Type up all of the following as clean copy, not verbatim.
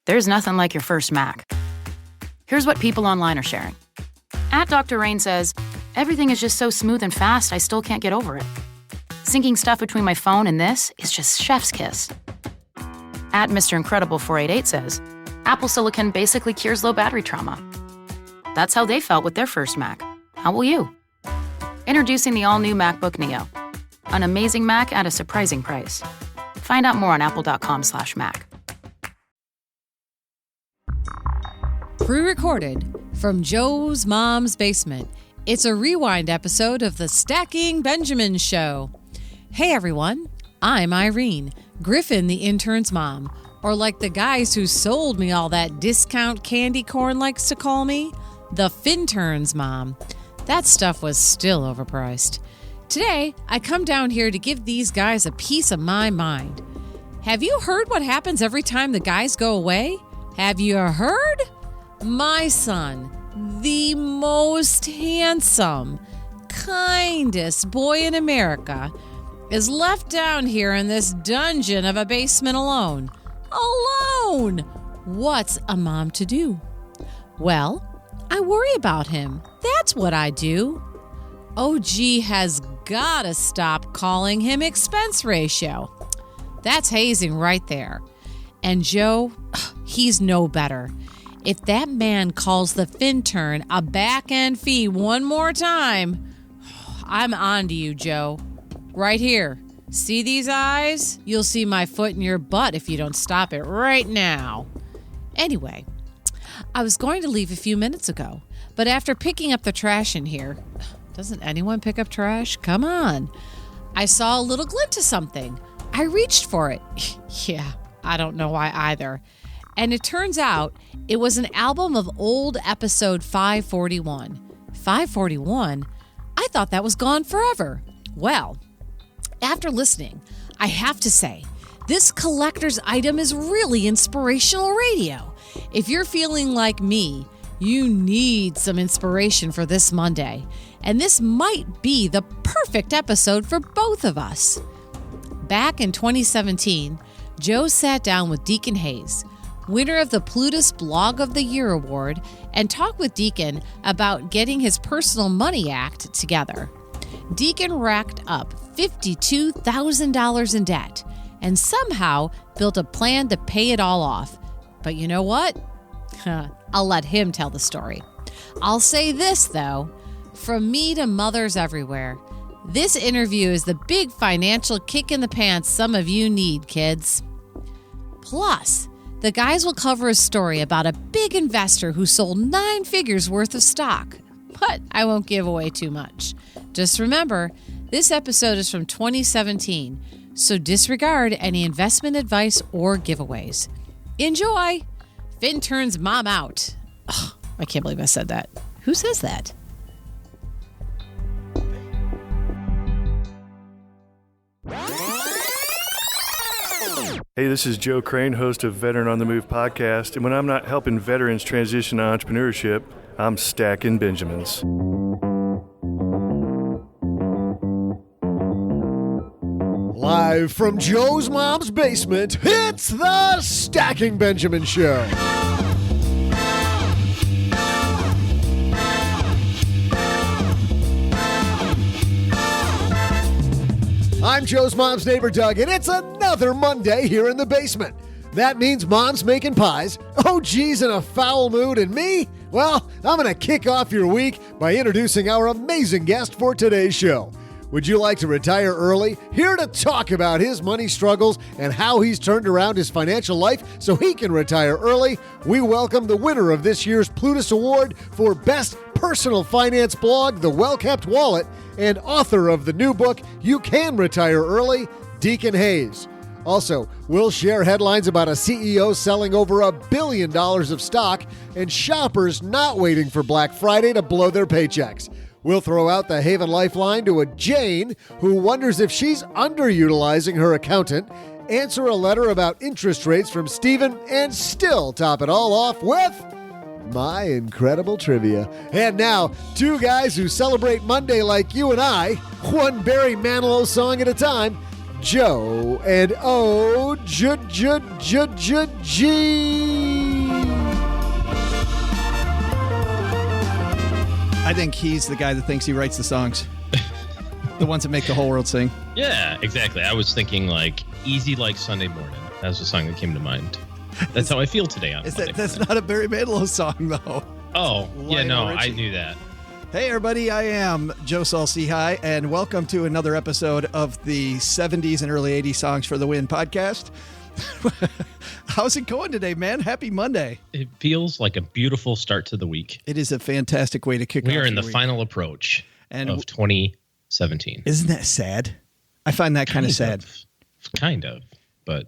There's nothing like your first Mac. Here's what people online are sharing. @Dr. Rain says, everything is just so smooth and fast, I still can't get over it. Syncing stuff between my phone and this is just chef's kiss. @Mr. Incredible 488 says, Apple Silicon basically cures low battery trauma. That's how they felt with their first Mac. How will you? Introducing the all-new MacBook Neo. An amazing Mac at a surprising price. Find out more on apple.com/Mac. Pre-recorded from Joe's mom's basement, it's a rewind episode of the Stacking Benjamin Show. Hey everyone, I'm Irene, Griffin the intern's mom, or like the guys who sold me all that discount candy corn likes to call me, the Fintern's mom. That stuff was still overpriced. Today, I come down here to give these guys a piece of my mind. Have you heard what happens every time the guys go away? Have you heard? My son, the most handsome, kindest boy in America, is left down here in this dungeon of a basement alone. Alone! What's a mom to do? Well, I worry about him. That's what I do. OG has gotta stop calling him expense ratio. That's hazing right there. And Joe, he's no better. If that man calls the Fintern a back-end fee one more time, I'm on to you, Joe. Right here. See these eyes? You'll see my foot in your butt if you don't stop it right now. Anyway, I was going to leave a few minutes ago, but after picking up the trash in here, doesn't anyone pick up trash? Come on. I saw a little glint of something. I reached for it. Yeah, I don't know why either. And it turns out it was an album of old episode 541. 541? I thought that was gone forever. Well, after listening, I have to say, this collector's item is really inspirational radio. If you're feeling like me, you need some inspiration for this Monday. And this might be the perfect episode for both of us. Back in 2017, Joe sat down with Deacon Hayes, winner of the Plutus Blog of the Year Award, and talked with Deacon about getting his personal money act together. Deacon racked up $52,000 in debt and somehow built a plan to pay it all off. But you know what? I'll let him tell the story. I'll say this, though. From me to mothers everywhere, this interview is the big financial kick in the pants some of you need, kids. Plus, the guys will cover a story about a big investor who sold 9 figures worth of stock. But I won't give away too much. Just remember, this episode is from 2017, so disregard any investment advice or giveaways. Enjoy! Fintern's mom out. Oh, I can't believe I said that. Who says that? Hey, this is Joe Crane, host of Veteran on the Move podcast, and when I'm not helping veterans transition to entrepreneurship, I'm stacking Benjamins. Live from Joe's mom's basement, it's the Stacking Benjamin Show. I'm Joe's mom's neighbor, Doug, and it's another Monday here in the basement. That means mom's making pies, OG's in a foul mood, and me? Well, I'm going to kick off your week by introducing our amazing guest for today's show. Would you like to retire early? Here to talk about his money struggles and how he's turned around his financial life so he can retire early, we welcome the winner of this year's Plutus Award for Best Personal Finance Blog, The Well-Kept Wallet, and author of the new book, You Can Retire Early, Deacon Hayes. Also, we'll share headlines about a CEO selling over $1 billion of stock and shoppers not waiting for Black Friday to blow their paychecks. We'll throw out the Haven Lifeline to a Jane who wonders if she's underutilizing her accountant, answer a letter about interest rates from Stephen, and still top it all off with my incredible trivia. And now, 2 guys who celebrate Monday like you and I, one Barry Manilow song at a time, Joe and O-G. I think he's the guy that thinks he writes the songs. The ones that make the whole world sing. Yeah, exactly. I was thinking like Easy Like Sunday Morning. That was the song that came to mind. That's how I feel today on Monday. That's not a Barry Manilow song, though. Oh, yeah, no, Richie. I knew that. Hey, everybody, I am Joe Saul-Sehy, and welcome to another episode of the 70s and early 80s Songs for the Win podcast. How's it going today, man? Happy Monday. It feels like a beautiful start to the week. It is a fantastic way to kick off. We are in the week. final approach of 2017. Isn't that sad? I find that kind of sad. Kind of, but...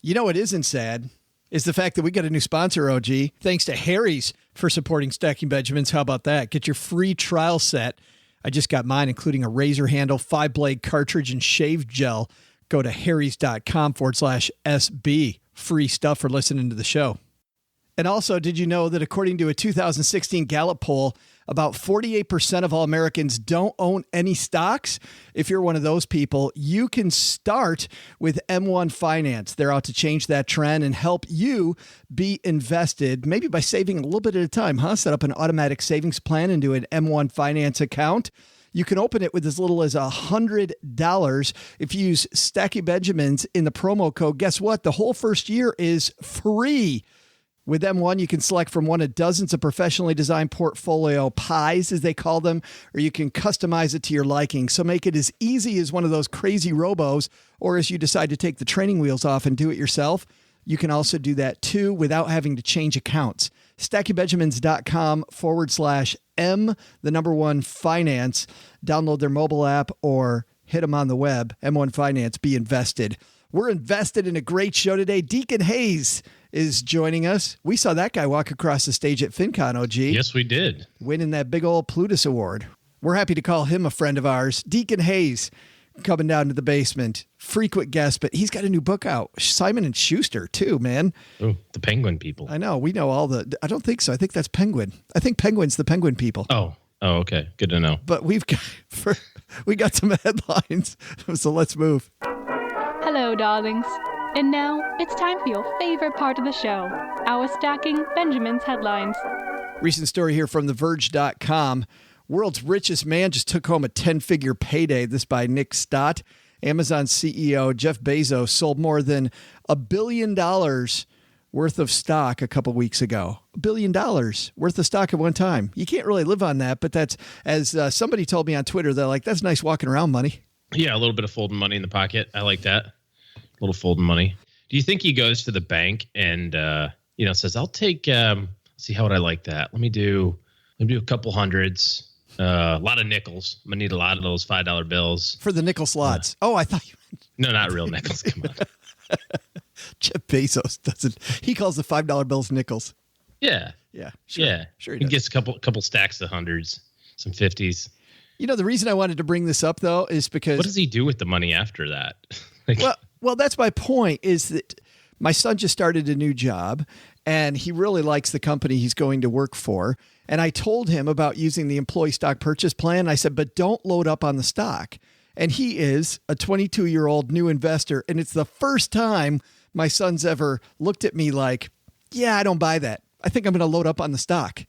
You know what isn't sad is the fact that we got a new sponsor, OG. Thanks to Harry's for supporting Stacking Benjamins. How about that? Get your free trial set. I just got mine, including a razor handle, 5-blade cartridge, and shave gel. Go to harrys.com/SB. Free stuff for listening to the show. And also, did you know that according to a 2016 Gallup poll, about 48% of all Americans don't own any stocks? If you're one of those people, you can start with M1 Finance. They're out to change that trend and help you be invested, maybe by saving a little bit at a time, huh? Set up an automatic savings plan into an M1 Finance account. You can open it with as little as $100. If you use Stacking Benjamins in the promo code, guess what? The whole first year is free. With M1, you can select from one of dozens of professionally designed portfolio pies, as they call them, or you can customize it to your liking. So make it as easy as one of those crazy robos, or as you decide to take the training wheels off and do it yourself, you can also do that too without having to change accounts. StackingBenjamins.com/M, the number one finance. Download their mobile app or hit them on the web. M1 Finance, be invested. We're invested in a great show today. Deacon Hayes is joining us. We saw that guy walk across the stage at FinCon, OG. Yes, we did. Winning that big old Plutus award. We're happy to call him a friend of ours. Deacon Hayes coming down to the basement. Frequent guest, but he's got a new book out. Simon & Schuster, too, man. Oh, the Penguin people. I know. We know all the... I don't think so. I think that's Penguin. I think Penguin's the Penguin people. Oh, okay. Good to know. But we got some headlines, so let's move. Hello, darlings. And now, it's time for your favorite part of the show, our Stacking Benjamins headlines. Recent story here from TheVerge.com. World's richest man just took home a 10-figure payday. This by Nick Stott. Amazon CEO Jeff Bezos sold more than $1 billion worth of stock a couple weeks ago. $1 billion worth of stock at one time. You can't really live on that, but that's, as somebody told me on Twitter, they're like, that's nice walking around money. Yeah, a little bit of folding money in the pocket. I like that. A little folding money. Do you think he goes to the bank and says, "I'll take see how would I like that? Let me do a couple hundreds, a lot of nickels. I'm gonna need a lot of those $5 bills for the nickel slots." I thought you meant... No, not real nickels. Come on. Jeff Bezos doesn't. He calls the $5 bills nickels. Yeah. Sure. Yeah. Sure. He gets a couple stacks of hundreds, some 50s. You know, the reason I wanted to bring this up though is because what does he do with the money after that? Well, that's my point, is that my son just started a new job and he really likes the company he's going to work for. And I told him about using the employee stock purchase plan. I said, but don't load up on the stock. And he is a 22-year-old new investor. And it's the first time my son's ever looked at me like, yeah, I don't buy that. I think I'm going to load up on the stock.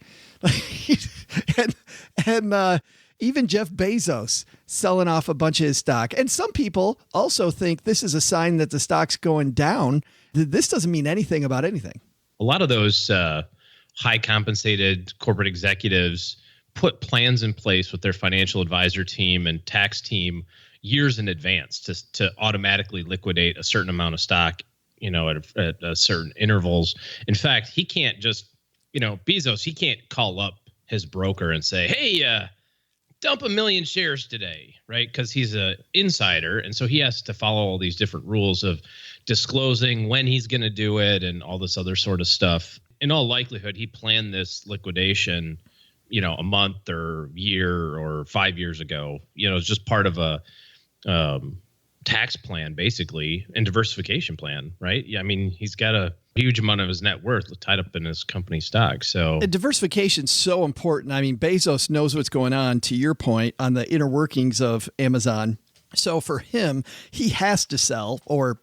and even Jeff Bezos selling off a bunch of his stock. And some people also think this is a sign that the stock's going down. This doesn't mean anything about anything. A lot of those high compensated corporate executives put plans in place with their financial advisor team and tax team years in advance to automatically liquidate a certain amount of stock, at certain intervals. In fact, he can't just, Bezos, he can't call up his broker and say, hey, dump 1 million shares today, right? Because he's an insider. And so he has to follow all these different rules of disclosing when he's going to do it and all this other sort of stuff. In all likelihood, he planned this liquidation, a month or year or 5 years ago. It's just part of a tax plan, basically, and diversification plan, right? Yeah, I mean, he's got a huge amount of his net worth tied up in his company stock. So diversification is so important. I mean, Bezos knows what's going on, to your point, on the inner workings of Amazon. So for him, he has to sell, or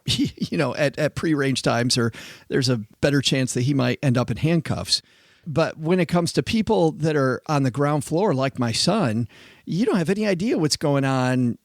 at pre-range times, or there's a better chance that he might end up in handcuffs. But when it comes to people that are on the ground floor, like my son, you don't have any idea what's going on,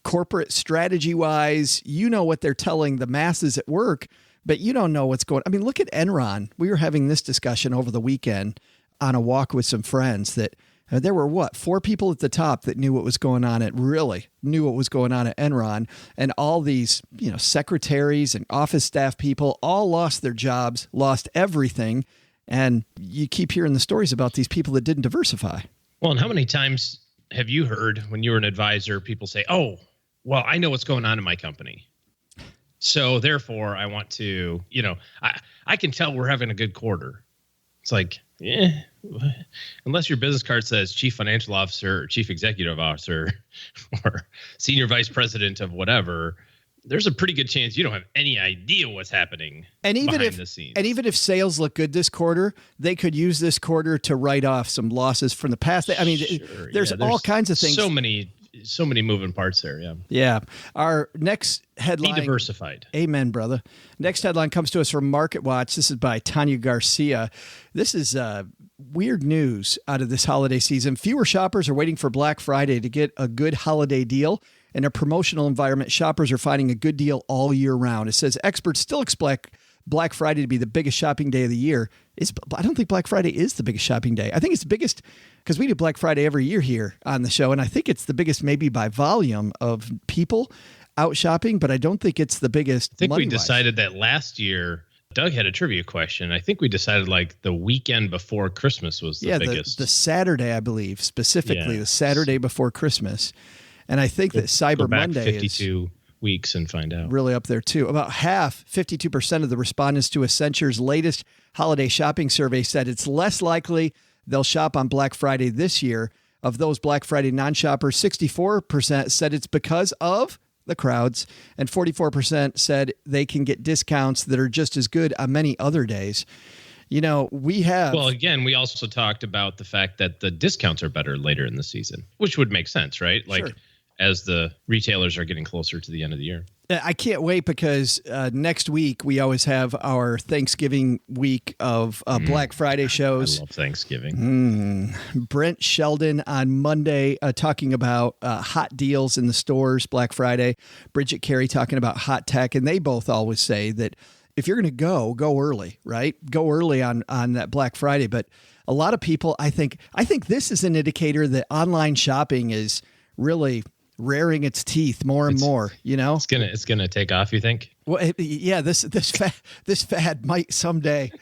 corporate strategy wise. You know what they're telling the masses at work, but you don't know what's going on. I mean, look at Enron. We were having this discussion over the weekend on a walk with some friends that there were 4 people at the top that knew what was going on at Enron, and all these, secretaries and office staff people all lost their jobs, lost everything. And you keep hearing the stories about these people that didn't diversify. Well, and how many times have you heard when you were an advisor, people say, oh, well, I know what's going on in my company, so therefore I want to, I can tell we're having a good quarter. It's like, unless your business card says chief financial officer or chief executive officer or senior vice president of whatever, there's a pretty good chance you don't have any idea what's happening behind the scenes. And even if sales look good this quarter, they could use this quarter to write off some losses from the past. I mean, sure, there's all kinds of things. So many moving parts there. Yeah. Yeah. Our next headline. Be diversified. Amen, brother. Next headline comes to us from Market Watch. This is by Tanya Garcia. This is weird news out of this holiday season. Fewer shoppers are waiting for Black Friday to get a good holiday deal. In a promotional environment, shoppers are finding a good deal all year round. It says experts still expect Black Friday to be the biggest shopping day of the year. I don't think Black Friday is the biggest shopping day. I think it's the biggest because we do Black Friday every year here on the show, and I think it's the biggest maybe by volume of people out shopping, but I don't think it's the biggest. I think we decided that last year. Doug had a trivia question. I think we decided like the weekend before Christmas was the biggest. The Saturday, I believe, specifically the Saturday before Christmas. And I think that Cyber Monday 52 weeks and find out. Really up there too. About half, 52% of the respondents to Accenture's latest holiday shopping survey said it's less likely they'll shop on Black Friday this year. Of those Black Friday non-shoppers, 64% said it's because of the crowds, and 44% said they can get discounts that are just as good on many other days. We have... Well, again, we also talked about the fact that the discounts are better later in the season, which would make sense, right? Like, sure. As the retailers are getting closer to the end of the year. I can't wait because next week we always have our Thanksgiving week of Black Friday shows. I love Thanksgiving. Brent Sheldon on Monday talking about hot deals in the stores, Black Friday. Bridget Carey talking about hot tech. And they both always say that if you're going to go early, right? Go early on that Black Friday. But a lot of people, I think this is an indicator that online shopping is really rearing its teeth more and more, It's gonna take off, you think? Well, yeah, this fad might someday.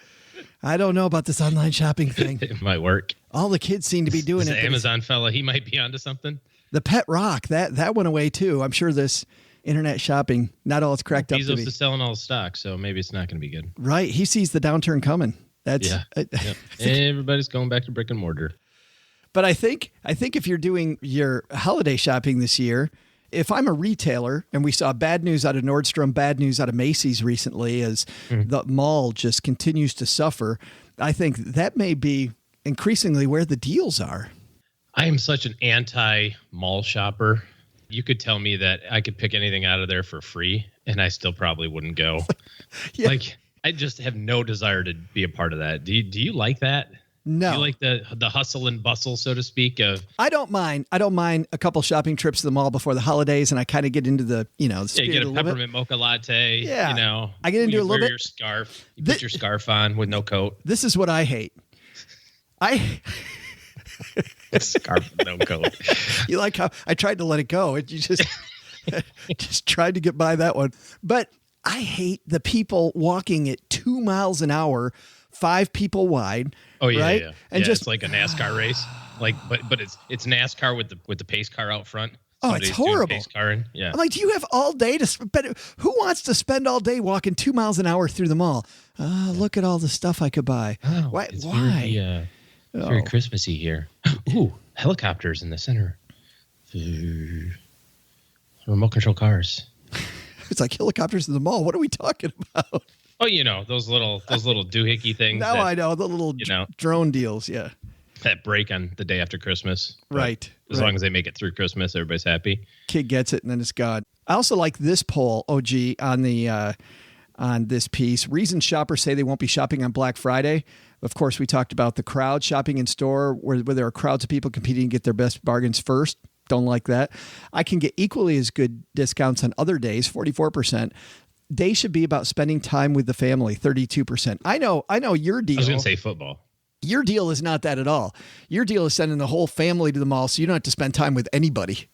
I don't know about this online shopping thing. It might work. All the kids seem to be doing it. The Amazon fella, he might be onto something. The pet rock, that went away too. I'm sure this internet shopping, not all it's cracked up to be. Bezos is selling all the stock, so maybe it's not going to be good. Right. He sees the downturn coming. Yep. Everybody's going back to brick and mortar. But I think if you're doing your holiday shopping this year, if I'm a retailer, and we saw bad news out of Nordstrom, bad news out of Macy's recently as the mall just continues to suffer, I think that may be increasingly where the deals are. I am such an anti-mall shopper. You could tell me that I could pick anything out of there for free, and I still probably wouldn't go. Yeah. Like, I just have no desire to be a part of that. Do you like that? No. Do you like the hustle and bustle, so to speak? I don't mind a couple shopping trips to the mall before the holidays, and I kind of get into the, the spirit you get a a peppermint mocha latte. Yeah. I get into a little bit. Your scarf. You put your scarf on with no coat. This is what I hate. Scarf with no coat. You like how I tried to let it go, and you just tried to get by that one. But I hate the people walking at 2 miles an hour, 5 people wide. Oh yeah, right? Yeah. And just it's like a NASCAR race. Like, but it's NASCAR with the pace car out front. Somebody's it's horrible. Pace carring. Yeah. I'm like, do you have all day to spend? Who wants to spend all day walking 2 miles an hour through the mall? Look at all the stuff I could buy. Oh, why? Very Christmassy here. Ooh, helicopters in the center. Remote control cars. It's like helicopters in the mall. What are we talking about? Oh, those little doohickey things. Now I know the little drone deals. Yeah, that break on the day after Christmas. Right. As long as they make it through Christmas, everybody's happy. Kid gets it and then it's gone. I also like this poll, OG, on the on this piece. Reasons shoppers say they won't be shopping on Black Friday. Of course, we talked about the crowd shopping in store where there are crowds of people competing to get their best bargains first. Don't like that. I can get equally as good discounts on other days, 44%. They should be about spending time with the family, 32%. I know your deal. I was going to say football. Your deal is not that at all. Your deal is sending the whole family to the mall so you don't have to spend time with anybody.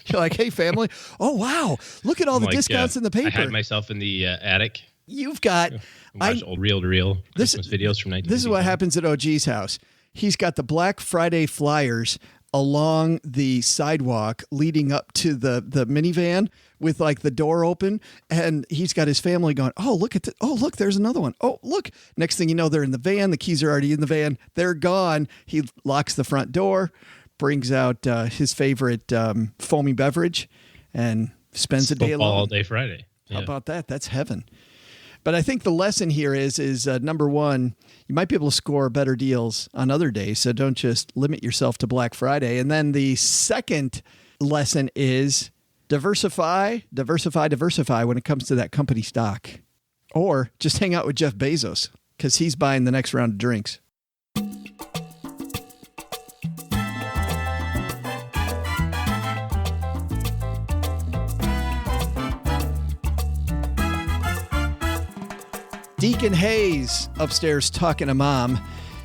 You're like, hey, family. Oh, wow. Look at all the discounts in the paper. I had myself in the attic. You've got... Watch old reel-to-reel Christmas videos from 19. This is what happens at OG's house. He's got the Black Friday flyers along the sidewalk leading up to the minivan with like the door open, and he's got his family going, oh, look at look, there's another one. Oh, look. Next thing you know, they're in the van. The keys are already in the van. They're gone. He locks the front door, brings out his favorite foamy beverage, and spends a day alone. All day Friday. Yeah. How about that? That's heaven. But I think the lesson here is number one, you might be able to score better deals on other days, so don't just limit yourself to Black Friday. And then the second lesson is diversify when it comes to that company stock. Or just hang out with Jeff Bezos because he's buying the next round of drinks. Deacon Hayes upstairs talking to Mom.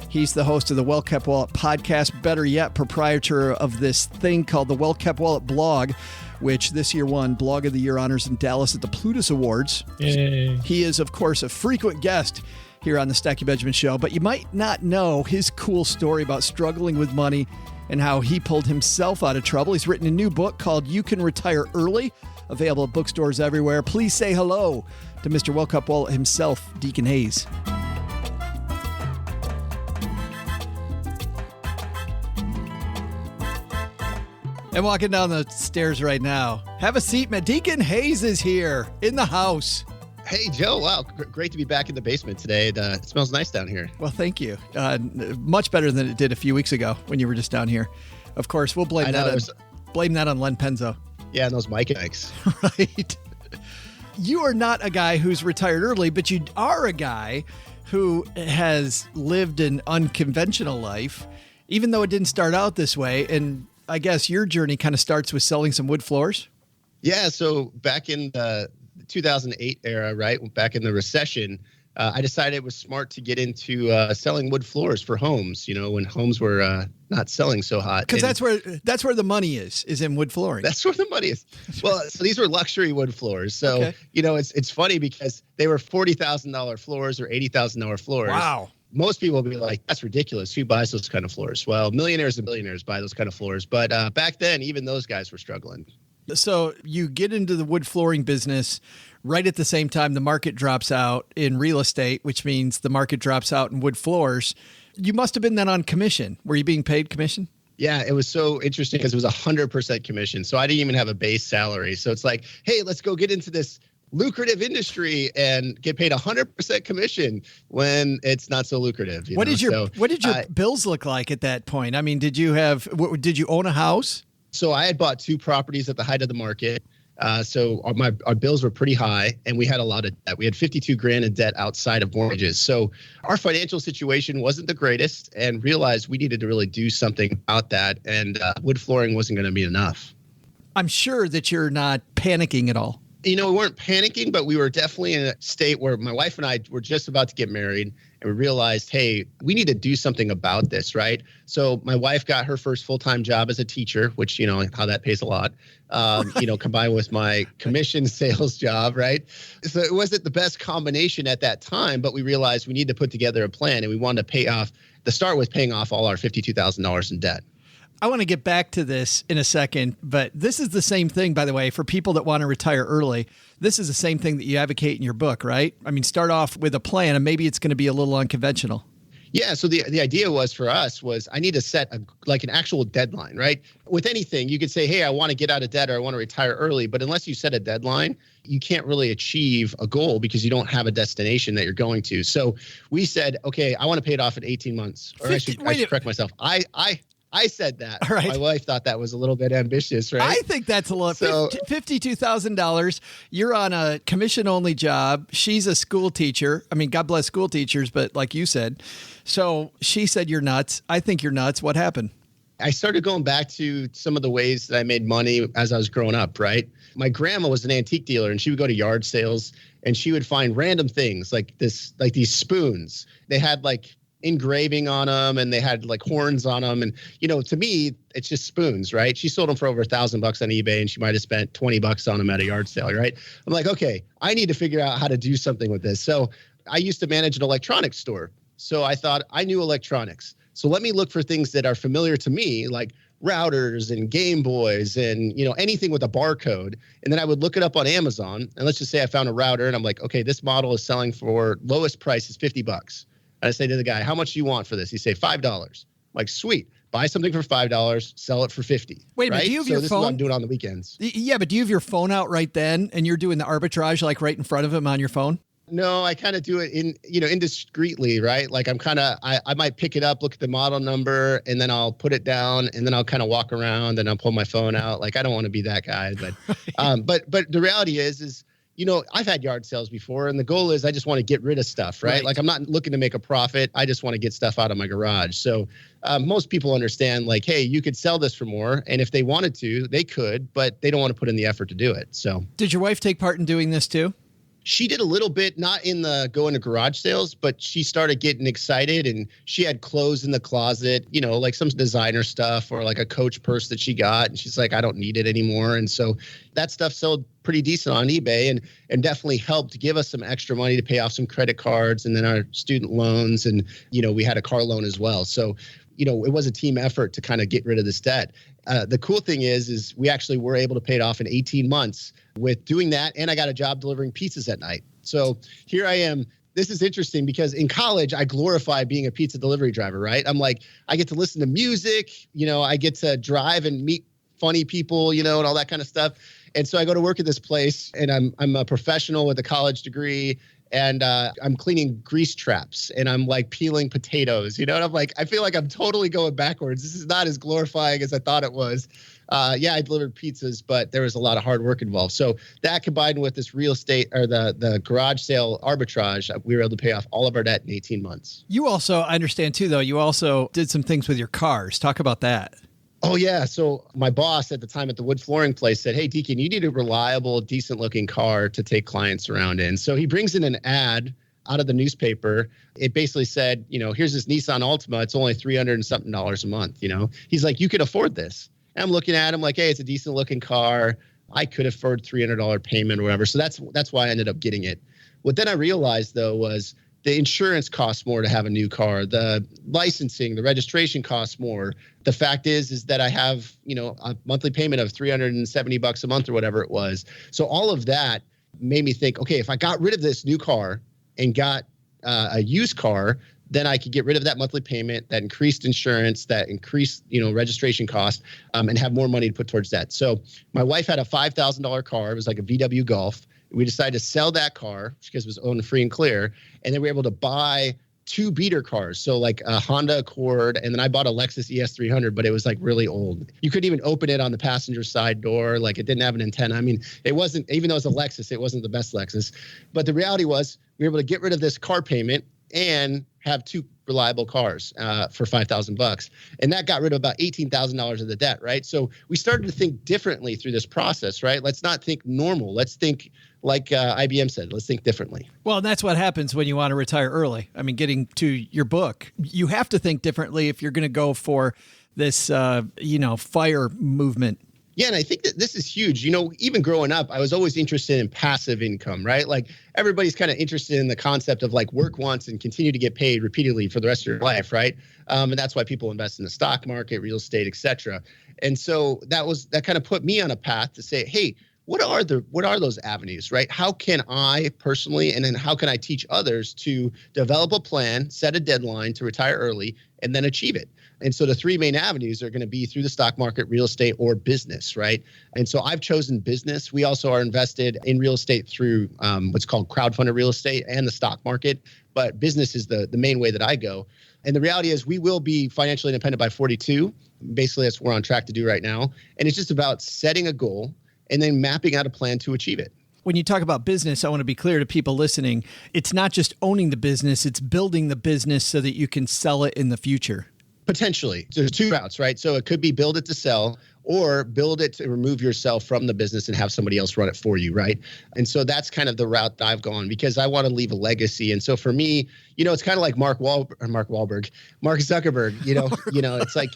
He's the host of the Well Kept Wallet podcast, better yet, proprietor of this thing called the Well Kept Wallet blog, which this year won Blog of the Year honors in Dallas at the Plutus Awards. Yay. He is, of course, a frequent guest here on the Stacking Benjamin Show, but you might not know his cool story about struggling with money and how he pulled himself out of trouble. He's written a new book called You Can Retire Early, available at bookstores everywhere. Please say hello to Mr. Well Kept Wallet himself, Deacon Hayes. And walking down the stairs right now. Have a seat, man. Deacon Hayes is here in the house. Hey, Joe. Wow. Great to be back in the basement today. It smells nice down here. Well, thank you. Much better than it did a few weeks ago when you were just down here. Of course, we'll blame that on Len Penzo. Yeah, and those mics. Right. You are not a guy who's retired early, but you are a guy who has lived an unconventional life, even though it didn't start out this way. And I guess your journey kind of starts with selling some wood floors. Yeah. So back in the 2008 era, right, back in the recession, I decided it was smart to get into selling wood floors for homes, when homes were not selling so hot. Because that's where the money is in wood flooring. That's where the money is. Well, so these were luxury wood floors. So, okay. It's funny because they were $40,000 floors or $80,000 floors. Wow. Most people will be like, that's ridiculous. Who buys those kind of floors? Well, millionaires and billionaires buy those kind of floors. But back then, even those guys were struggling. So you get into the wood flooring business right at the same time the market drops out in real estate, which means the market drops out in wood floors. You must have been then on commission. Were you being paid commission? Yeah, it was so interesting because it was 100% commission. So I didn't even have a base salary. So it's like, hey, let's go get into this lucrative industry and get paid 100% commission when it's not so lucrative. What did your bills look like at that point? I mean, did you own a house? So I had bought 2 properties at the height of the market. So our bills were pretty high and we had a lot of debt. We had $52,000 in debt outside of mortgages. So our financial situation wasn't the greatest and realized we needed to really do something about that. And wood flooring wasn't going to be enough. I'm sure that you're not panicking at all. We weren't panicking, but we were definitely in a state where my wife and I were just about to get married and we realized, hey, we need to do something about this, right? So my wife got her first full-time job as a teacher, which, how that pays a lot, combined with my commission sales job, right? So it wasn't the best combination at that time, but we realized we need to put together a plan and we wanted to start with paying off all our $52,000 in debt. I want to get back to this in a second, but this is the same thing, by the way, for people that want to retire early. This is the same thing that you advocate in your book, right? I mean, start off with a plan and maybe it's going to be a little unconventional. Yeah. So the idea for us was I need to set an actual deadline, right? With anything, you could say, hey, I want to get out of debt or I want to retire early. But unless you set a deadline, you can't really achieve a goal because you don't have a destination that you're going to. So we said, okay, I want to pay it off in 18 months. Or I should correct myself. I said that. All right. My wife thought that was a little bit ambitious, right? I think that's a lot. So- $52,000. You're on a commission-only job. She's a school teacher. I mean, God bless school teachers, but like you said. So she said you're nuts. I think you're nuts. What happened? I started going back to some of the ways that I made money as I was growing up, right? My grandma was an antique dealer, and she would go to yard sales, and she would find random things like these spoons. They had like engraving on them, and they had like horns on them. And, to me, it's just spoons, right? She sold them for over $1,000 on eBay, and she might've spent $20 on them at a yard sale, right? I'm like, okay, I need to figure out how to do something with this. So I used to manage an electronics store. So I thought I knew electronics. So let me look for things that are familiar to me, like routers and Game Boys and, anything with a barcode. And then I would look it up on Amazon. And let's just say I found a router and I'm like, okay, this model is selling for lowest price is $50. And I say to the guy, how much do you want for this? He say $5. I'm like, sweet. Buy something for $5, sell it for $50. Wait a minute, right? do you have so your this phone? is what I'm doing on the weekends. Yeah, but do you have your phone out right then and you're doing the arbitrage like right in front of him on your phone? No, I kind of do it indiscreetly, right? Like I might pick it up, look at the model number, and then I'll put it down, and then I'll kind of walk around, and I'll pull my phone out. Like I don't want to be that guy, but the reality is, I've had yard sales before, and the goal is I just want to get rid of stuff, right? Like I'm not looking to make a profit. I just want to get stuff out of my garage. So most people understand, like, hey, you could sell this for more, and if they wanted to, they could, but they don't want to put in the effort to do it. So did your wife take part in doing this too? She did a little bit, not in the going to garage sales, but she started getting excited, and she had clothes in the closet, like some designer stuff or like a Coach purse that she got. And she's like, I don't need it anymore. And so that stuff sold pretty decent on eBay and definitely helped give us some extra money to pay off some credit cards and then our student loans. And, we had a car loan as well. So, it was a team effort to kind of get rid of this debt. The cool thing is we actually were able to pay it off in 18 months with doing that. And I got a job delivering pizzas at night. So here I am. This is interesting because in college, I glorify being a pizza delivery driver, right? I'm like, I get to listen to music, I get to drive and meet funny people, and all that kind of stuff. And so I go to work at this place, and I'm a professional with a college degree. And I'm cleaning grease traps, and I'm like peeling potatoes, and I'm like, I feel like I'm totally going backwards. This is not as glorifying as I thought it was. Yeah, I delivered pizzas, but there was a lot of hard work involved. So that combined with this real estate or the garage sale arbitrage, we were able to pay off all of our debt in 18 months. You also, I understand too, though, you also did some things with your cars. Talk about that. Oh, yeah. So my boss at the time at the wood flooring place said, hey, Deacon, you need a reliable, decent looking car to take clients around in. So he brings in an ad out of the newspaper. It basically said, here's this Nissan Altima. It's only $300 and something a month. He's like, you could afford this. And I'm looking at him like, hey, it's a decent looking car. I could afford $300 payment or whatever. So that's why I ended up getting it. What then I realized, though, was the insurance costs more to have a new car. The licensing, the registration costs more. The fact is that I have, a monthly payment of $370 a month or whatever it was. So all of that made me think, okay, if I got rid of this new car and got a used car, then I could get rid of that monthly payment, that increased insurance, that increased, registration cost, and have more money to put towards that. So my wife had a $5,000 car. It was like a VW Golf. We decided to sell that car because it was owned free and clear. And then we were able to buy 2 beater cars. So like a Honda Accord, and then I bought a Lexus ES300, but it was like really old. You couldn't even open it on the passenger side door. Like it didn't have an antenna. I mean, it wasn't, even though it was a Lexus, it wasn't the best Lexus. But the reality was we were able to get rid of this car payment and have 2 reliable cars for $5,000. And that got rid of about $18,000 of the debt, right? So we started to think differently through this process, right? Let's not think normal. Let's think like IBM said, let's think differently. Well, and that's what happens when you want to retire early. I mean, getting to your book, you have to think differently if you're going to go for this, FIRE movement. Yeah, and I think that this is huge. Even growing up, I was always interested in passive income, right? Like everybody's kind of interested in the concept of like work once and continue to get paid repeatedly for the rest of your life, right? And that's why people invest in the stock market, real estate, et cetera. And so that kind of put me on a path to say, hey, what are those avenues, right? How can I personally, and then how can I teach others to develop a plan, set a deadline to retire early, and then achieve it? And so the three main avenues are going to be through the stock market, real estate, or business, right? And so I've chosen business. We also are invested in real estate through what's called crowdfunded real estate and the stock market. But business is the main way that I go. And the reality is we will be financially independent by 42. Basically, that's what we're on track to do right now. And it's just about setting a goal and then mapping out a plan to achieve it. When you talk about business, I want to be clear to people listening. It's not just owning the business, it's building the business so that you can sell it in the future. Potentially. There's two routes, right? So it could be build it to sell or build it to remove yourself from the business and have somebody else run it for you, right? And so that's kind of the route that I've gone because I want to leave a legacy. And so for me, it's kind of like Mark Zuckerberg, it's like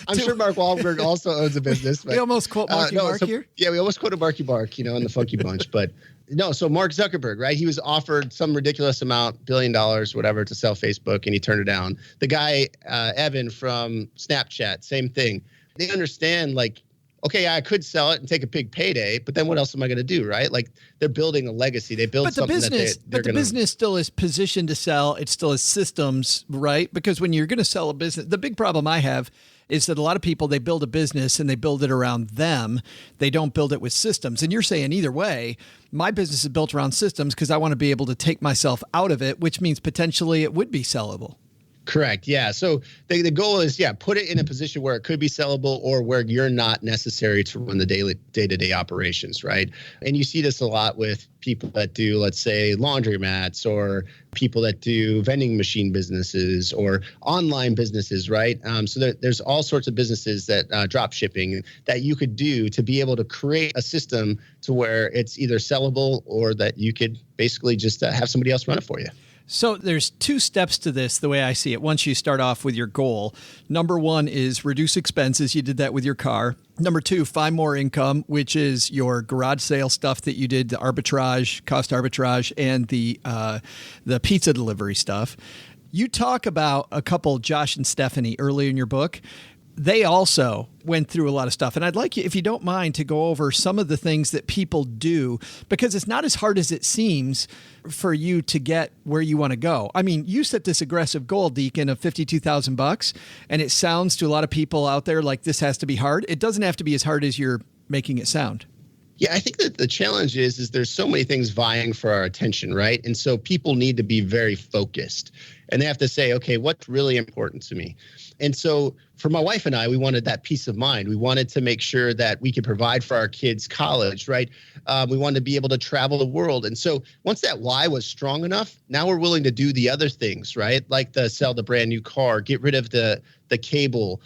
I'm sure Mark Wahlberg also owns a business. But, we almost quote Marky Mark here. Yeah, we almost quoted Marky Mark, in the Funky Bunch, but no. So Mark Zuckerberg, right? He was offered some ridiculous amount, $1 billion, whatever, to sell Facebook, and he turned it down. The guy, Evan from Snapchat, same thing. They understand, like, okay, I could sell it and take a big payday, but then what else am I going to do, right? Like, they're building a legacy. They build something that they're But the business still is positioned to sell. It still has systems, right? Because when you're going to sell a business, the big problem I have is that a lot of people, they build a business and they build it around them. They don't build it with systems. And you're saying either way, my business is built around systems because I want to be able to take myself out of it, which means potentially it would be sellable. Correct. Yeah. So the goal is, put it in a position where it could be sellable or where you're not necessary to run the day-to-day operations, right? And you see this a lot with people that do, let's say, laundromats or people that do vending machine businesses or online businesses, right? So there's all sorts of businesses that drop shipping that you could do to be able to create a system to where it's either sellable or that you could basically just have somebody else run it for you. So there's two steps to this, the way I see it. Once you start off with your goal, number one is reduce expenses. You did that with your car. Number two, find more income, which is your garage sale stuff that you did, the arbitrage, cost arbitrage, and the pizza delivery stuff. You talk about a couple, Josh and Stephanie, early in your book. They also went through a lot of stuff. And I'd like you, if you don't mind, to go over some of the things that people do, because it's not as hard as it seems for you to get where you want to go. I mean, you set this aggressive goal, Deacon, of $52,000, and it sounds to a lot of people out there like this has to be hard. It doesn't have to be as hard as you're making it sound. Yeah, I think that the challenge is there's so many things vying for our attention, right? And so people need to be very focused and they have to say, okay, what's really important to me? And so for my wife and I, we wanted that peace of mind. We wanted to make sure that we could provide for our kids' college, right? We wanted to be able to travel the world. And so once that why was strong enough, now we're willing to do the other things, right? Like sell the brand new car, get rid of the cable,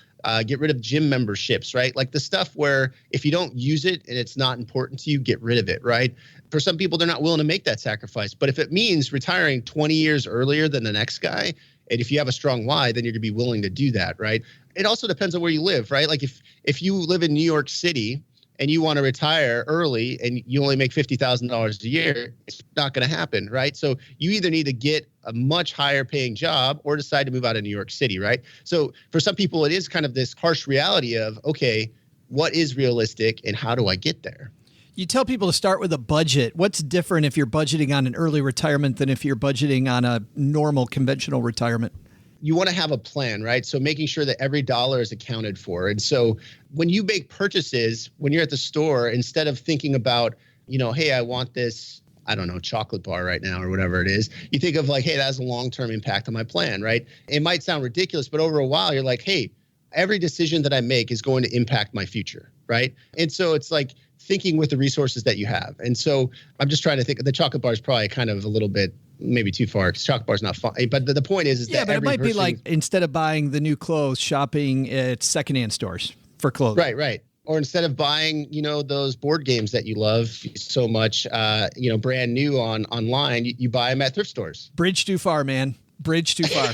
get rid of gym memberships, right? Like the stuff where if you don't use it and it's not important to you, get rid of it, right? For some people, they're not willing to make that sacrifice. But if it means retiring 20 years earlier than the next guy, and if you have a strong why, then you're going to be willing to do that, right? It also depends on where you live, right? Like if you live in New York City and you want to retire early and you only make $50,000 a year, it's not going to happen, right? So you either need to get a much higher paying job or decide to move out of New York City, right? So for some people, it is kind of this harsh reality of, okay, what is realistic and how do I get there? You tell people to start with a budget. What's different if you're budgeting on an early retirement than if you're budgeting on a normal conventional retirement? You want to have a plan, right? So making sure that every dollar is accounted for. And so when you make purchases, when you're at the store, instead of thinking about, hey, I want this, I don't know, chocolate bar right now or whatever it is, you think of like, hey, that has a long-term impact on my plan, right? It might sound ridiculous, but over a while, you're like, hey, every decision that I make is going to impact my future, right? And so it's like thinking with the resources that you have. And so I'm just trying to think, the chocolate bar is probably kind of a little bit maybe too far because chocolate bar is not fun. But the point is that but it might be like instead of buying the new clothes, shopping at secondhand stores for clothing. Right. Or instead of buying, those board games that you love so much, brand new online, you buy them at thrift stores. Bridge too far, man. Bridge too far.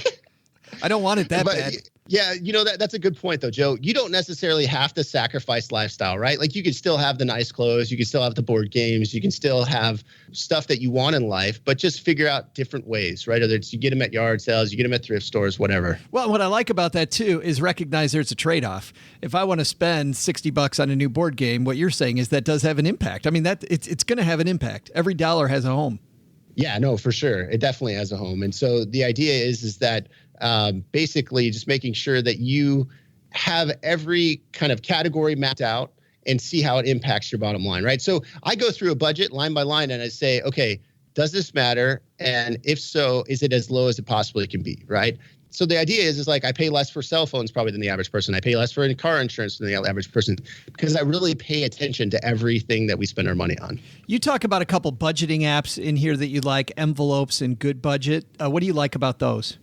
I don't want it that bad. Yeah, that's a good point though, Joe. You don't necessarily have to sacrifice lifestyle, right? Like you can still have the nice clothes, you can still have the board games, you can still have stuff that you want in life, but just figure out different ways, right? Whether it's you get them at yard sales, you get them at thrift stores, whatever. Well, what I like about that too is recognize there's a trade-off. If I want to spend $60 on a new board game, what you're saying is that does have an impact. I mean, that it's going to have an impact. Every dollar has a home. Yeah, no, for sure. It definitely has a home. And so the idea is that basically just making sure that you have every kind of category mapped out and see how it impacts your bottom line, right? So I go through a budget line by line and I say, okay, does this matter? And if so, is it as low as it possibly can be, right? So the idea is like I pay less for cell phones probably than the average person. I pay less for car insurance than the average person because I really pay attention to everything that we spend our money on. You talk about a couple budgeting apps in here that you like, Envelopes and Good Budget. What do you like about those?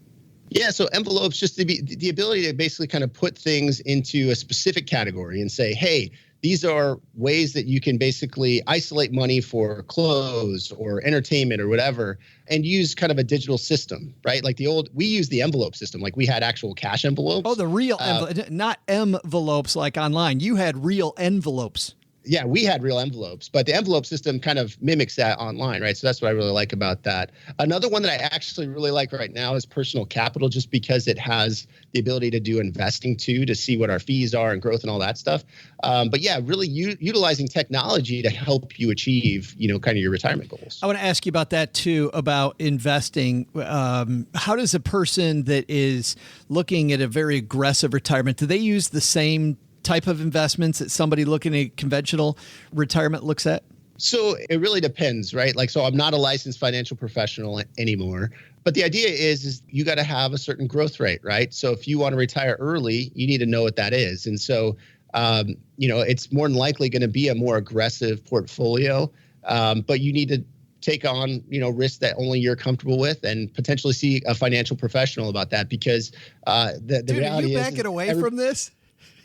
Yeah, so Envelopes, just the ability to basically kind of put things into a specific category and say, hey, these are ways that you can basically isolate money for clothes or entertainment or whatever and use kind of a digital system, right? Like we use the envelope system. Like we had actual cash envelopes. Oh, the real envelope, not envelopes like online. You had real envelopes. Yeah, we had real envelopes, but the envelope system kind of mimics that online, right? So that's what I really like about that. Another one that I actually really like right now is Personal Capital, just because it has the ability to do investing too, to see what our fees are and growth and all that stuff. But yeah, really utilizing technology to help you achieve, kind of your retirement goals. I want to ask you about that too, about investing. How does a person that is looking at a very aggressive retirement, do they use the same type of investments that somebody looking at conventional retirement looks at? So it really depends, right? Like, so I'm not a licensed financial professional anymore, but the idea is you got to have a certain growth rate, right? So if you want to retire early, you need to know what that is. And so, it's more than likely going to be a more aggressive portfolio, but you need to take on, risks that only you're comfortable with and potentially see a financial professional about that because the reality is... Are you backing away from this?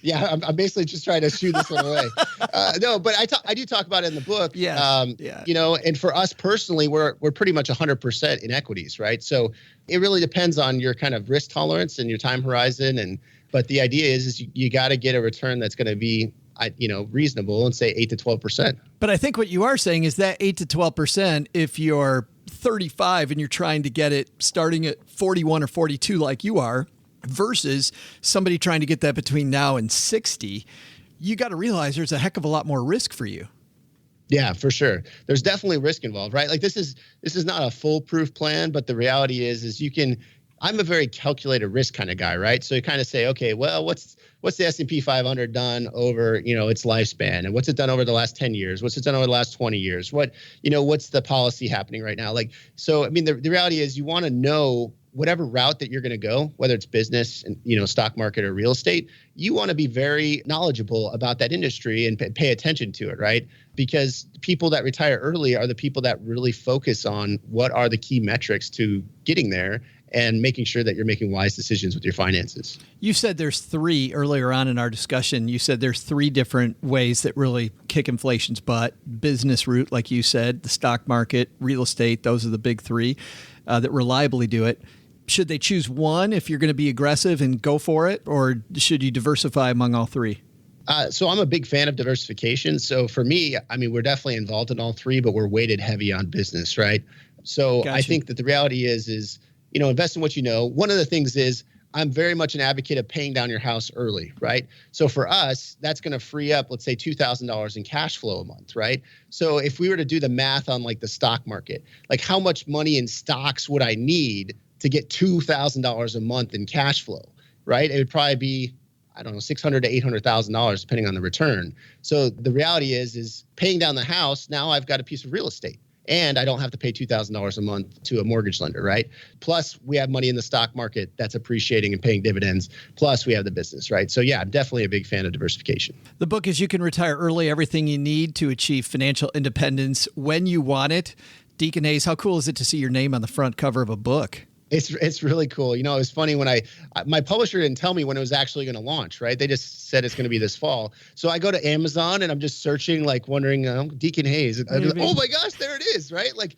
Yeah, I'm basically just trying to shoo this one away. No, but I do talk about it in the book. Yeah. And for us personally, we're pretty much 100% in equities, right? So it really depends on your kind of risk tolerance and your time horizon. But the idea is you got to get a return that's going to be, reasonable and say 8 to 12%. But I think what you are saying is that 8 to 12%, if you're 35 and you're trying to get it starting at 41 or 42 like you are, versus somebody trying to get that between now and 60, you got to realize there's a heck of a lot more risk for you. Yeah, for sure. There's definitely risk involved, right? Like this is not a foolproof plan, but the reality is I'm a very calculated risk kind of guy, right? So you kind of say, okay, well, what's the S&P 500 done over, its lifespan? And what's it done over the last 10 years? What's it done over the last 20 years? What's the policy happening right now? Like, so, I mean, the reality is you want to know whatever route that you're going to go, whether it's business and, stock market or real estate, you want to be very knowledgeable about that industry and pay attention to it, right? Because people that retire early are the people that really focus on what are the key metrics to getting there and making sure that you're making wise decisions with your finances. You said there's three earlier on in our discussion. You said there's three different ways that really kick inflation's butt. Business route, like you said, the stock market, real estate, those are the big three that reliably do it. Should they choose one if you're going to be aggressive and go for it, or should you diversify among all three? So I'm a big fan of diversification. So for me, I mean, we're definitely involved in all three, but we're weighted heavy on business, right? So gotcha. I think that the reality is invest in what you know. One of the things is I'm very much an advocate of paying down your house early, right? So for us, that's going to free up, let's say, $2,000 in cash flow a month, right? So if we were to do the math on like the stock market, like how much money in stocks would I need to get $2,000 a month in cash flow, right? It would probably be, I don't know, $600,000 to $800,000 depending on the return. So the reality is paying down the house, now I've got a piece of real estate and I don't have to pay $2,000 a month to a mortgage lender, right? Plus we have money in the stock market that's appreciating and paying dividends. Plus we have the business, right? So yeah, I'm definitely a big fan of diversification. The book is You Can Retire Early, Everything You Need to Achieve Financial Independence When You Want It. Deacon Hayes, how cool is it to see your name on the front cover of a book? It's really cool. You know, it was funny when my publisher didn't tell me when it was actually going to launch, right? They just said it's going to be this fall. So I go to Amazon and I'm just searching, like wondering, Deacon Hayes. And oh my gosh, there it is, right? Like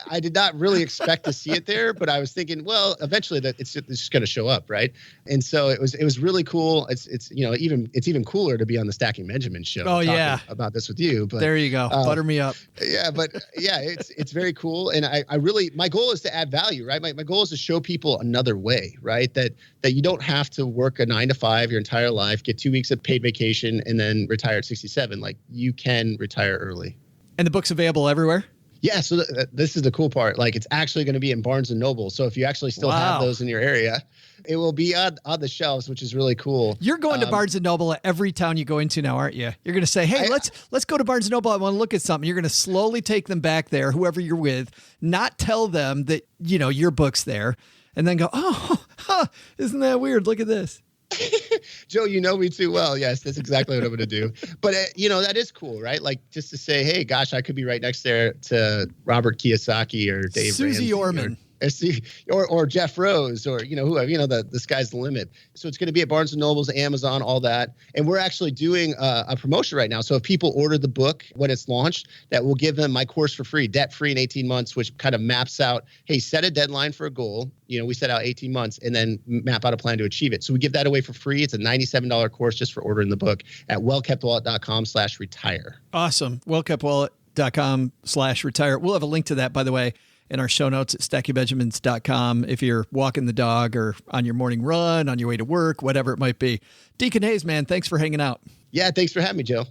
I did not really expect to see it there, but I was thinking, well, eventually that it's just going to show up, right? And so it was really cool. It's even cooler to be on the Stacking Benjamins show. Oh yeah, about this with you. But there you go, butter me up. Yeah, but yeah, it's very cool, and I really, my goal is to add value, right? My goal is to show people another way, right? That you don't have to work a 9 to 5 your entire life, get 2 weeks of paid vacation, and then retire at 67. Like, you can retire early. And the book's available everywhere? Yeah. So this is the cool part. Like, it's actually going to be in Barnes and Noble. So if you actually still have those in your area, it will be on the shelves, which is really cool. You're going to Barnes and Noble at every town you go into now, aren't you? You're going to say, hey, let's go to Barnes and Noble. I want to look at something. You're going to slowly take them back there, whoever you're with, not tell them that, your book's there, and then go, isn't that weird? Look at this. Joe, you know me too well. Yes, that's exactly what I'm going to do. But, that is cool, right? Like, just to say, hey, gosh, I could be right next there to Robert Kiyosaki or Dave Susie Ramsey Orman. Or Jeff Rose, or the sky's the limit. So it's going to be at Barnes and Nobles, Amazon, all that. And we're actually doing a promotion right now. So if people order the book when it's launched, that will give them my course for free, debt free in 18 months, which kind of maps out, hey, set a deadline for a goal. We set out 18 months and then map out a plan to achieve it. So we give that away for free. It's a $97 course just for ordering the book at wellkeptwallet.com/retire. Awesome. wellkeptwallet.com/retire. We'll have a link to that, by the way, in our show notes at stackingbenjamins.com if you're walking the dog or on your morning run, on your way to work, whatever it might be. Deacon Hayes, man, thanks for hanging out. Yeah, thanks for having me, Joe.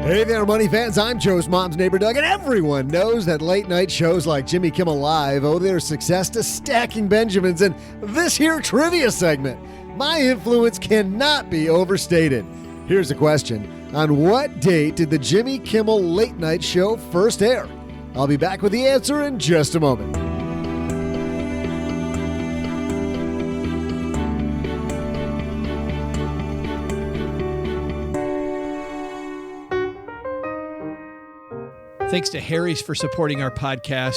Hey there, money fans. I'm Joe's mom's neighbor, Doug, and everyone knows that late night shows like Jimmy Kimmel Live owe their success to Stacking Benjamins and this here trivia segment. My influence cannot be overstated. Here's a question. On what date did the Jimmy Kimmel Late Night Show first air? I'll be back with the answer in just a moment. Thanks to Harry's for supporting our podcast.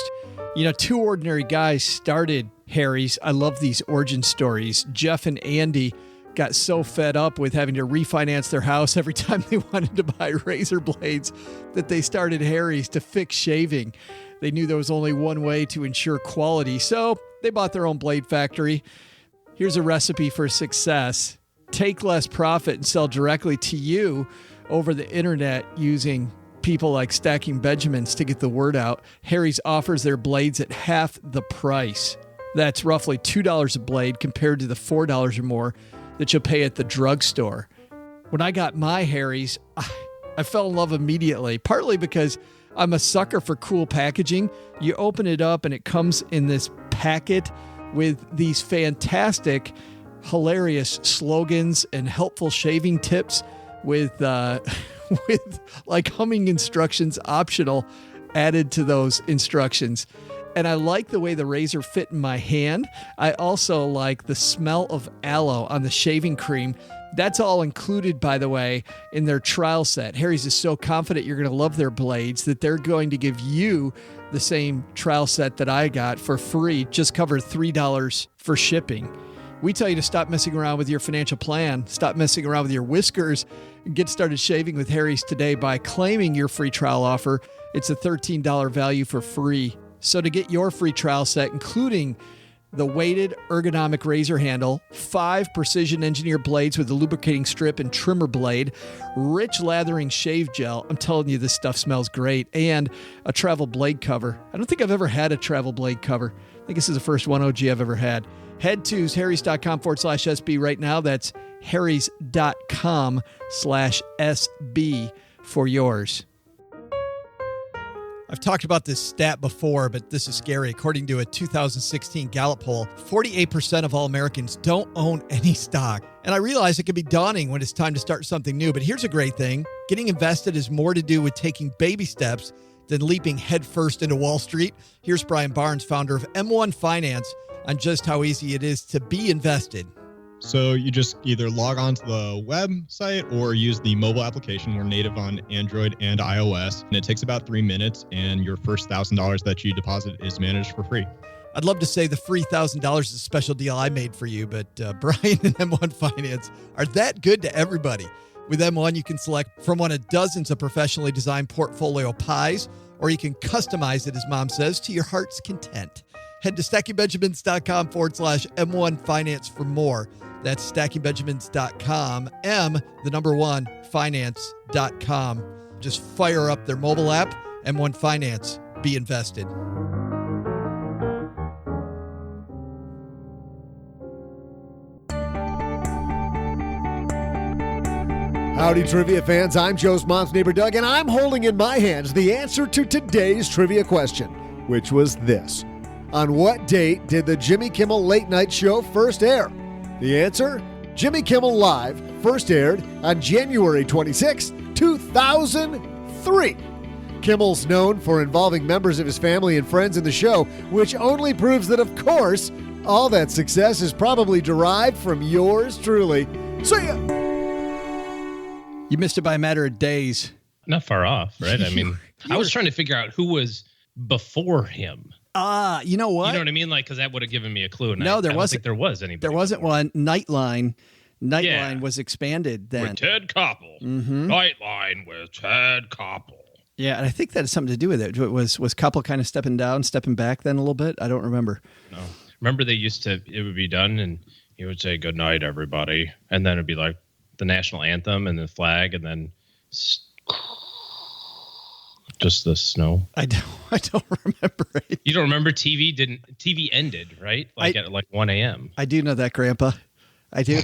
Two ordinary guys started Harry's. I love these origin stories. Jeff and Andy got so fed up with having to refinance their house every time they wanted to buy razor blades that they started Harry's to fix shaving. They knew there was only one way to ensure quality, so they bought their own blade factory. Here's a recipe for success. Take less profit and sell directly to you over the internet using people like Stacking Benjamins to get the word out. Harry's offers their blades at half the price. That's roughly $2 a blade compared to the $4 or more that you'll pay at the drugstore. When I got my Harry's, I fell in love immediately, partly because I'm a sucker for cool packaging. You open it up and it comes in this packet with these fantastic, hilarious slogans and helpful shaving tips with like humming instructions optional added to those instructions. And I like the way the razor fit in my hand. I also like the smell of aloe on the shaving cream. That's all included, by the way, in their trial set. Harry's is so confident you're going to love their blades that they're going to give you the same trial set that I got for free. Just cover $3 for shipping. We tell you to stop messing around with your financial plan, stop messing around with your whiskers, and get started shaving with Harry's today by claiming your free trial offer. It's a $13 value for free. So to get your free trial set, including the weighted ergonomic razor handle, 5 precision engineered blades with a lubricating strip and trimmer blade, rich lathering shave gel, I'm telling you this stuff smells great, and a travel blade cover. I don't think I've ever had a travel blade cover. I think this is the first one OG I've ever had. Head to harrys.com/SB right now. That's harrys.com/SB for yours. I've talked about this stat before, but this is scary. According to a 2016 Gallup poll, 48% of all Americans don't own any stock. And I realize it can be daunting when it's time to start something new, but here's a great thing. Getting invested is more to do with taking baby steps than leaping headfirst into Wall Street. Here's Brian Barnes, founder of M1 Finance, on just how easy it is to be invested. So you just either log on to the website or use the mobile application. We're native on Android and iOS, and it takes about 3 minutes, and your first $1,000 that you deposit is managed for free. I'd love to say the free $1,000 is a special deal I made for you, but Brian and M1 Finance are that good to everybody. With M1, you can select from one of dozens of professionally designed portfolio pies, or you can customize it, as Mom says, to your heart's content. Head to stackingbenjamins.com/M1 Finance for more. That's stackingbenjamins.com, finance.com. Just fire up their mobile app, M1 Finance. Be invested. Howdy, trivia fans. I'm Joe's mom's neighbor, Doug, and I'm holding in my hands the answer to today's trivia question, which was this. On what date did the Jimmy Kimmel Late Night Show first air? The answer? Jimmy Kimmel Live first aired on January 26, 2003. Kimmel's known for involving members of his family and friends in the show, which only proves that, of course, all that success is probably derived from yours truly. See ya! You missed it by a matter of days. Not far off, right? I mean, I was trying to figure out who was before him. You know what? You know what I mean? Like, because that would have given me a clue. No, I don't think there was anybody. There wasn't one. Nightline was expanded then. With Ted Koppel. Mm-hmm. Nightline with Ted Koppel. Yeah, and I think that has something to do with it. Was Koppel kind of stepping down, stepping back then a little bit? I don't remember. No. Remember it would be done and he would say, "Good night, everybody." And then it'd be like the national anthem and the flag and then just the snow. I don't remember it. You don't remember TV ended, right? At 1 a.m. I do know that, Grandpa. I do.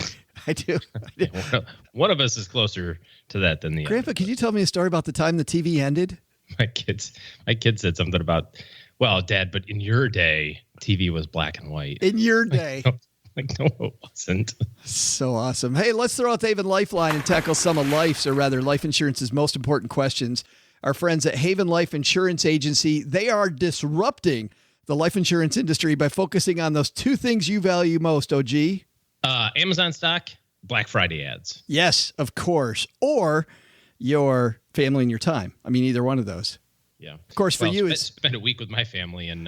One of us is closer to that than the other. Grandpa, could you tell me a story about the time the TV ended? My kid said something about, well, Dad, but in your day, TV was black and white. In your day. No, it wasn't. So awesome. Hey, let's throw out the Haven Lifeline and tackle some of life insurance's most important questions. Our friends at Haven Life Insurance Agency, they are disrupting the life insurance industry by focusing on those two things you value most, OG. Amazon stock, Black Friday ads. Yes, of course. Or your family and your time. I mean, either one of those. Yeah. Of course, for you, it's spend a week with my family, and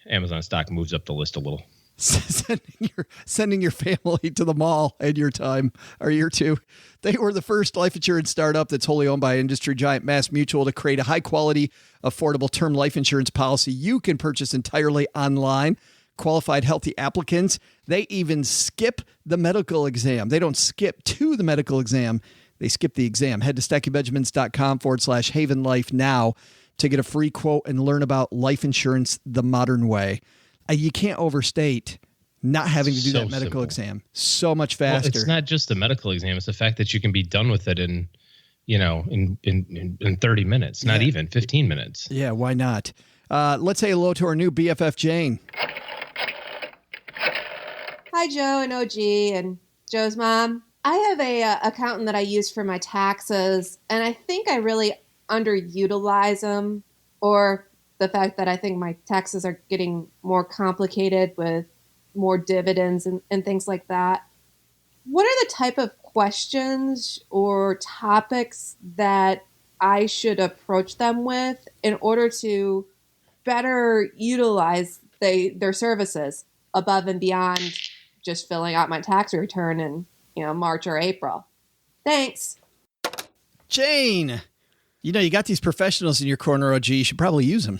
Amazon stock moves up the list a little. Sending your family to the mall and your time or year two. They were the first life insurance startup that's wholly owned by industry giant Mass Mutual to create a high quality, affordable term life insurance policy you can purchase entirely online. Qualified healthy applicants. They even skip the medical exam. They don't skip to the medical exam. They skip the exam. Head to stackingbenjamins.com/Haven Life now to get a free quote and learn about life insurance the modern way. You can't overstate not having to do that medical exam. So much faster. Well, it's not just the medical exam. It's the fact that you can be done with it in 30 minutes, not even 15 minutes. Yeah, why not? Let's say hello to our new BFF, Jane. Hi, Joe and OG and Joe's mom. I have a accountant that I use for my taxes, and I think I really underutilize them, or the fact that I think my taxes are getting more complicated with more dividends and things like that. What are the type of questions or topics that I should approach them with in order to better utilize their services above and beyond just filling out my tax return in March or April? Thanks. Jane, you got these professionals in your corner, OG. You should probably use them.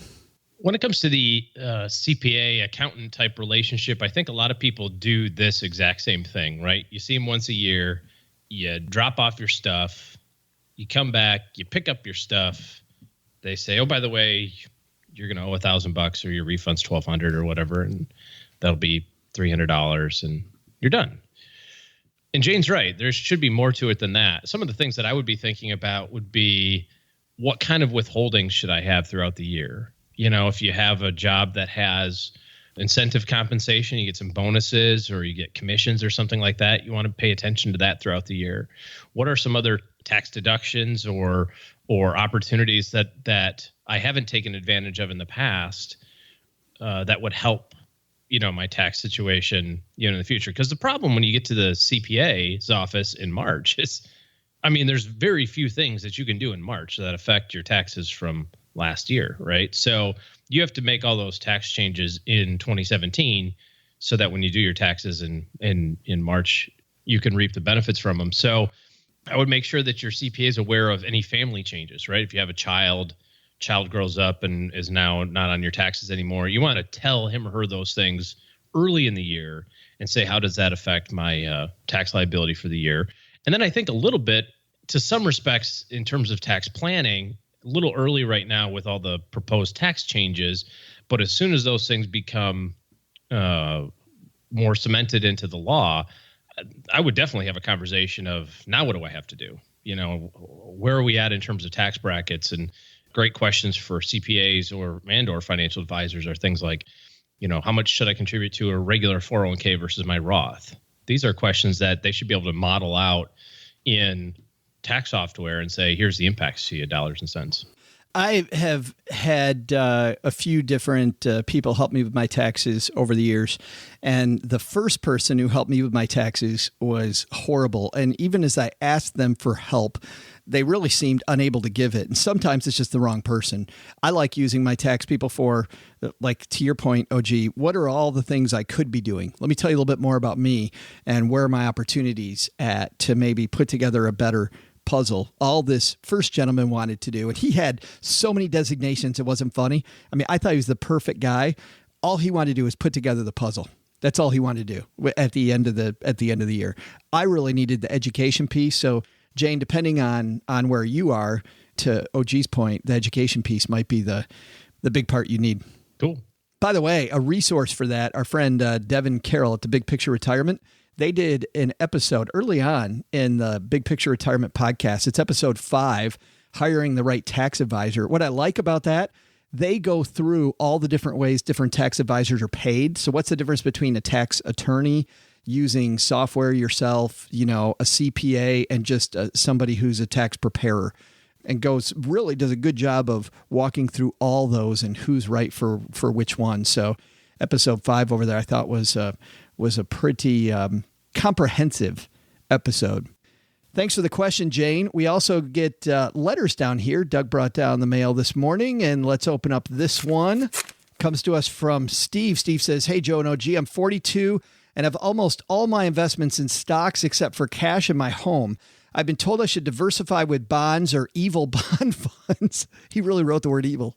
When it comes to the CPA accountant type relationship, I think a lot of people do this exact same thing, right? You see them once a year, you drop off your stuff, you come back, you pick up your stuff. They say, "Oh, by the way, you're going to owe $1,000 or your refund's $1,200 or whatever, and that'll be $300 and you're done." And Jane's right. There should be more to it than that. Some of the things that I would be thinking about would be, what kind of withholdings should I have throughout the year? If you have a job that has incentive compensation, you get some bonuses or you get commissions or something like that. You want to pay attention to that throughout the year. What are some other tax deductions or opportunities that I haven't taken advantage of in the past that would help, my tax situation, in the future. Because the problem when you get to the CPA's office in March is, there's very few things that you can do in March that affect your taxes from last year, right? So you have to make all those tax changes in 2017 so that when you do your taxes in March, you can reap the benefits from them. So I would make sure that your CPA is aware of any family changes, right? If you have a child grows up and is now not on your taxes anymore, you want to tell him or her those things early in the year and say, how does that affect my tax liability for the year? And then I think a little bit, to some respects, in terms of tax planning, a little early right now with all the proposed tax changes, but as soon as those things become more cemented into the law, I would definitely have a conversation of, now what do I have to do? Where are we at in terms of tax brackets? And great questions for CPAs or financial advisors are things like, how much should I contribute to a regular 401k versus my Roth? These are questions that they should be able to model out in tax software and say, here's the impacts to you, dollars and cents. I have had a few different people help me with my taxes over the years. And the first person who helped me with my taxes was horrible. And even as I asked them for help, they really seemed unable to give it. And sometimes it's just the wrong person. I like using my tax people for, like, to your point, OG, what are all the things I could be doing? Let me tell you a little bit more about me and where are my opportunities at to maybe put together a better puzzle. All this first gentleman wanted to do, and he had so many designations, it wasn't funny. I thought he was the perfect guy. All he wanted to do was put together the puzzle. That's all he wanted to do at the end of the year. I really needed the education piece. So Jane, depending on where you are, to OG's point, the education piece might be the big part you need. Cool. By the way, a resource for that, our friend Devin Carroll at the Big Picture Retirement, they did an episode early on in the Big Picture Retirement podcast. It's episode 5, Hiring the Right Tax Advisor. What I like about that, they go through all the different ways different tax advisors are paid. So what's the difference between a tax attorney using software yourself, a CPA, and just somebody who's a tax preparer, and really does a good job of walking through all those and who's right for which one. So episode 5 over there, I thought was a pretty comprehensive episode. Thanks for the question, Jane. We also get letters down here. Doug brought down the mail this morning, and let's open up this one. Comes to us from Steve. Steve says, hey, Joe and OG, I'm 42 and have almost all my investments in stocks except for cash in my home. I've been told I should diversify with bonds or evil bond funds. He really wrote the word evil.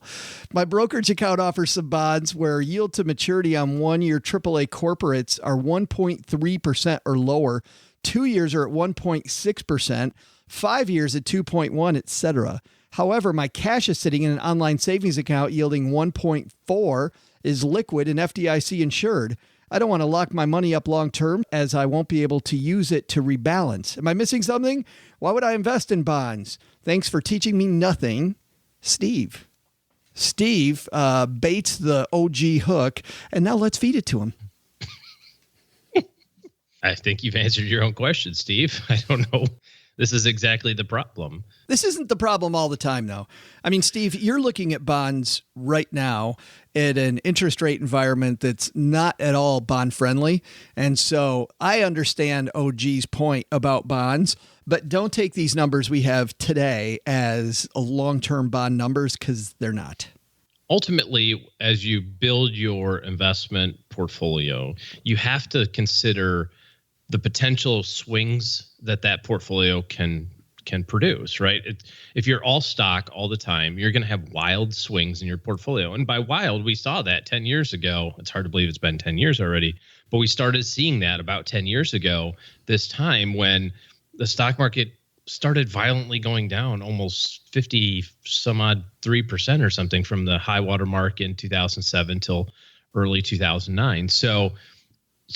My brokerage account offers some bonds where yield to maturity on 1-year AAA corporates are 1.3% or lower. 2 years are at 1.6%, 5 years at 2.1, etc. However, my cash is sitting in an online savings account yielding 1.4, is liquid and FDIC insured. I don't want to lock my money up long term as I won't be able to use it to rebalance. Am I missing something? Why would I invest in bonds? Thanks for teaching me nothing, Steve. Steve baits the OG hook, and now let's feed it to him. I think you've answered your own question, Steve. I don't know. This is exactly the problem. This isn't the problem all the time, though. Steve, you're looking at bonds right now at an interest rate environment that's not at all bond friendly. And so I understand OG's point about bonds, but don't take these numbers we have today as long-term bond numbers, because they're not. Ultimately, as you build your investment portfolio, you have to consider the potential swings that portfolio can produce, right? If you're all stock all the time, you're going to have wild swings in your portfolio. And by wild, we saw that 10 years ago. It's hard to believe it's been 10 years already, but we started seeing that about 10 years ago, this time when the stock market started violently going down almost 50 some odd 3% or something from the high water mark in 2007 till early 2009. So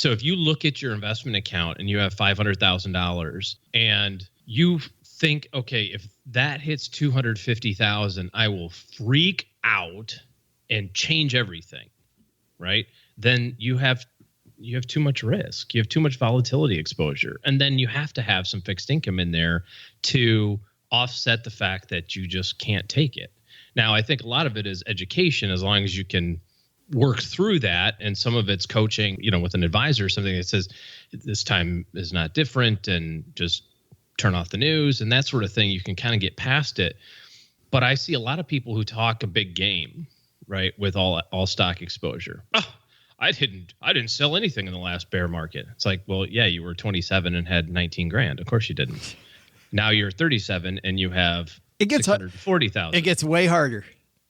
if you look at your investment account and you have $500,000 and you think, okay, if that hits 250,000, I will freak out and change everything, right? Then you have too much risk. You have too much volatility exposure. And then you have to have some fixed income in there to offset the fact that you just can't take it. Now, I think a lot of it is education, as long as you can work through that. And some of it's coaching, with an advisor, something that says this time is not different and just turn off the news and that sort of thing. You can kind of get past it. But I see a lot of people who talk a big game, right, with all stock exposure. Oh, I didn't sell anything in the last bear market. It's like, well, yeah, you were 27 and had 19 grand. Of course you didn't. Now you're 37 and you have $640,000. It gets way harder.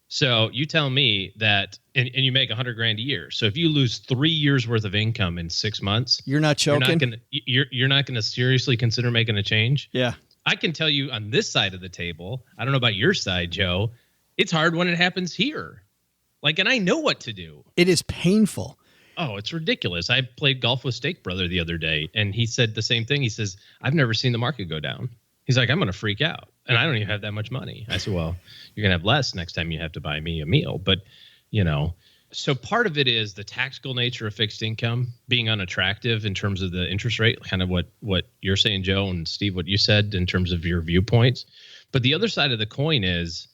So you tell me that, and you make 100 grand a year. So if you lose 3 years worth of income in 6 months, you're not choking. You're not going to seriously consider making a change. Yeah. I can tell you on this side of the table, I don't know about your side, Joe, it's hard when it happens here. And I know what to do. It is painful. Oh, it's ridiculous. I played golf with Steak Brother the other day, and he said the same thing. He says, I've never seen the market go down. He's like, I'm going to freak out. And I don't even have that much money. I said, well, you're going to have less next time you have to buy me a meal. But, so part of it is the tactical nature of fixed income being unattractive in terms of the interest rate, kind of what you're saying, Joe, and Steve, what you said in terms of your viewpoints. But the other side of the coin is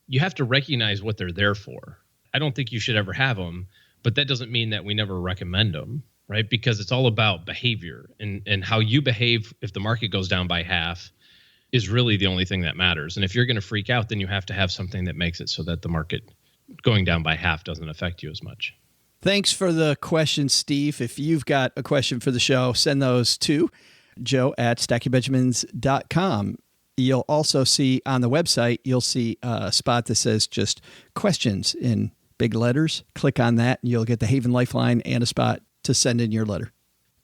you have to recognize what they're there for. I don't think you should ever have them, but that doesn't mean that we never recommend them, right? Because it's all about behavior and how you behave if the market goes down by half is really the only thing that matters. And if you're going to freak out, then you have to have something that makes it so that the market going down by half doesn't affect you as much. Thanks for the question, Steve. If you've got a question for the show, send those to joe@stackingbenjamins.com. You'll also see on the website, you'll see a spot that says just questions in big letters. Click on that and you'll get the Haven Lifeline and a spot to send in your letter.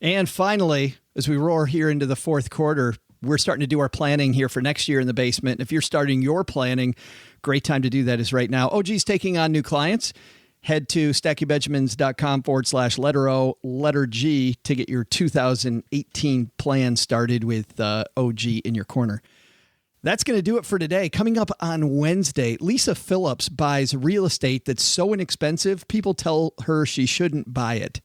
And finally, as we roar here into the fourth quarter, we're starting to do our planning here for next year in the basement. If you're starting your planning, great time to do that is right now. OG's taking on new clients. Head to stackingbenjamins.com/letter O, letter G to get your 2018 plan started with OG in your corner. That's going to do it for today. Coming up on Wednesday, Lisa Phillips buys real estate that's so inexpensive, people tell her she shouldn't buy it.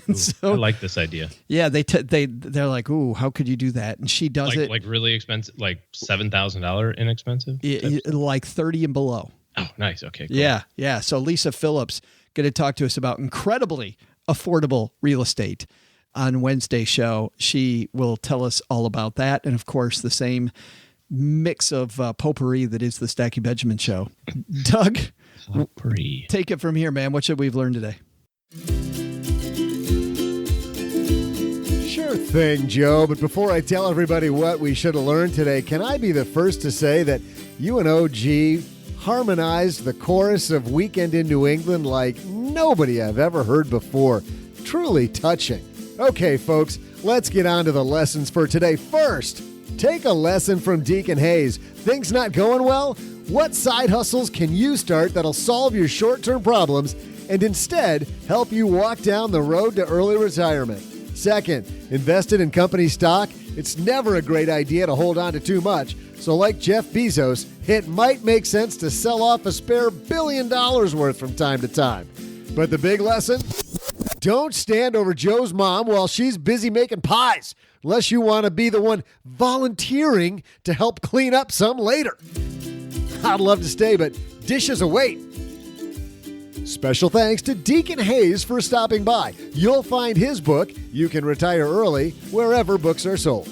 Ooh, so, I like this idea. Yeah, they're like, ooh, how could you do that? And she does it like really expensive, like $7,000 inexpensive, like 30 and below. Oh, nice. Okay, cool. Yeah. So Lisa Phillips going to talk to us about incredibly affordable real estate on Wednesday's show. She will tell us all about that, and of course, the same mix of potpourri that is the Stacking Benjamin show. Doug, potpourri. Take it from here, man. What should we have learned today? Sure thing, Joe. But before I tell everybody what we should have learned today, can I be the first to say that you and OG harmonized the chorus of Weekend in New England like nobody I've ever heard before. Truly touching. Okay, folks, let's get on to the lessons for today. First, take a lesson from Deacon Hayes. Things not going well? What side hustles can you start that'll solve your short-term problems and instead help you walk down the road to early retirement? Second, invested in company stock? It's never a great idea to hold on to too much. So like Jeff Bezos, it might make sense to sell off a spare $1 billion worth from time to time. But the big lesson? Don't stand over Joe's mom while she's busy making pies, unless you want to be the one volunteering to help clean up some later. I'd love to stay, but dishes await. Special thanks to Deacon Hayes for stopping by. You'll find his book, You Can Retire Early, wherever books are sold.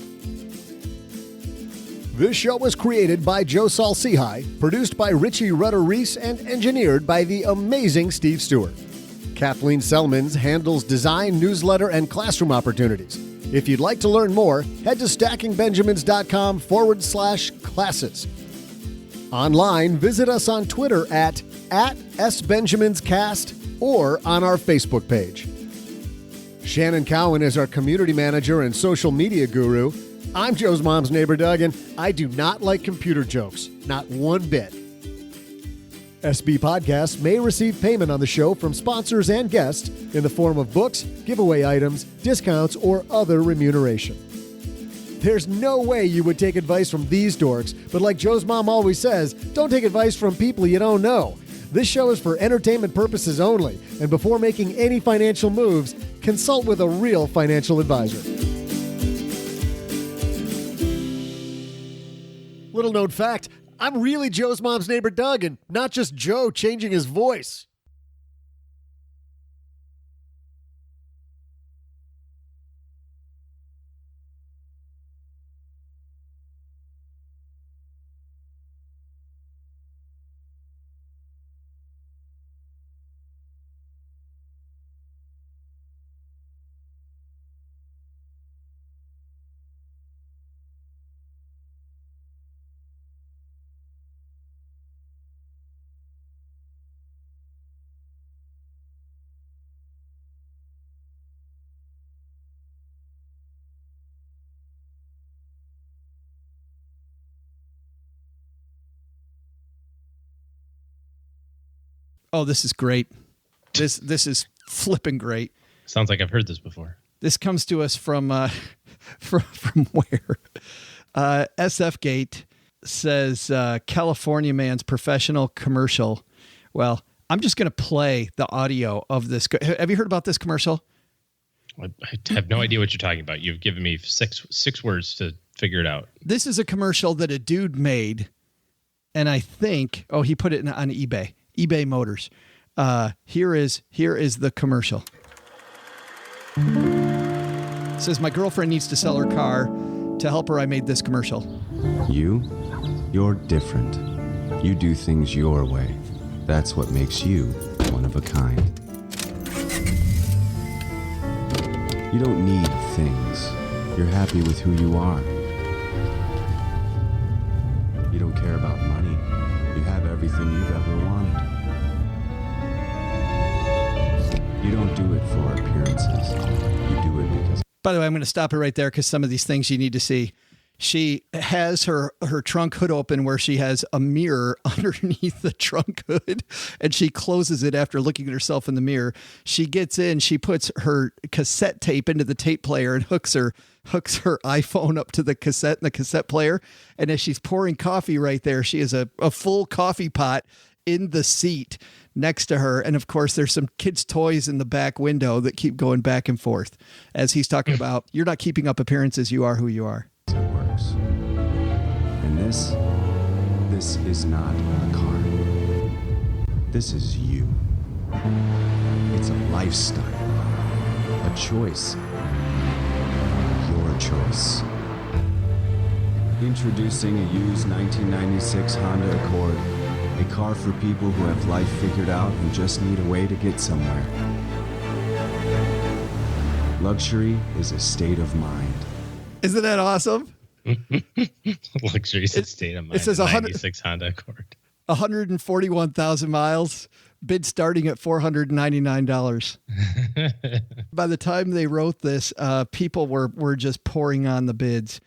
This show was created by Joe Salsihai, produced by Richie Rutter-Reese, and engineered by the amazing Steve Stewart. Kathleen Selmans handles design, newsletter, and classroom opportunities. If you'd like to learn more, head to stackingbenjamins.com/classes. Online, visit us on Twitter at @SBenjaminsCast or on our Facebook page. Shannon Cowan is our community manager and social media guru. I'm Joe's mom's neighbor, Doug, and I do not like computer jokes. Not one bit. SB Podcasts may receive payment on the show from sponsors and guests in the form of books, giveaway items, discounts, or other remuneration. There's no way you would take advice from these dorks, but like Joe's mom always says, don't take advice from people you don't know. This show is for entertainment purposes only, and before making any financial moves, consult with a real financial advisor. Little known fact, I'm really Joe's mom's neighbor Doug, and not just Joe changing his voice. Oh, this is great. This is flipping great. Sounds like I've heard this before. This comes to us from from where? SF Gate says California man's professional commercial. Well, I'm just going to play the audio of this. Have you heard about this commercial? I have no idea what you're talking about. You've given me six words to figure it out. This is a commercial that a dude made, and I think he put it on eBay Motors. Here is the commercial. It says, my girlfriend needs to sell her car. To help her, I made this commercial. You're different. You do things your way. That's what makes you one of a kind. You don't need things. You're happy with who you are. You don't care about money. You have everything you've ever wanted. You don't do it for appearances. You do it because... By the way, I'm going to stop it right there because some of these things you need to see. She has her trunk hood open where she has a mirror underneath the trunk hood, and she closes it after looking at herself in the mirror. She gets in, she puts her cassette tape into the tape player and hooks her iPhone up to the cassette and the cassette player. And as she's pouring coffee right there, she has a full coffee pot in the seat next to her. And of course, there's some kids' toys in the back window that keep going back and forth as he's talking about, you're not keeping up appearances. You are who you are. It works. And this is not a car. This is you. It's a lifestyle, a choice, your choice. Introducing a used 1996 Honda Accord, a car for people who have life figured out and just need a way to get somewhere. Luxury is a state of mind. Isn't that awesome? Luxury is a state of mind. It says 96 Honda Accord. 141,000 miles, bid starting at $499. By the time they wrote this, people were just pouring on the bids.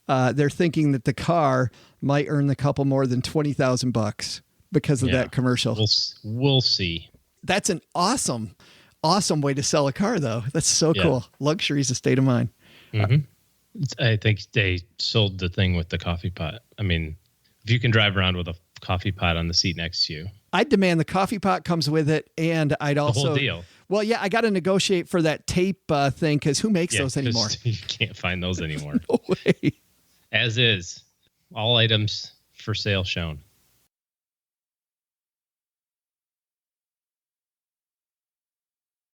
They're thinking that the car might earn the couple more than $20,000 because of that commercial. We'll see. That's an awesome way to sell a car, though. That's so cool. Luxury is a state of mind. Mm-hmm. I think they sold the thing with the coffee pot. I mean, if you can drive around with a coffee pot on the seat next to you, I'd demand the coffee pot comes with it, and I'd also the whole deal. Well, yeah, I got to negotiate for that tape thing because who makes those anymore? You can't find those anymore. No way. As is, all items for sale shown.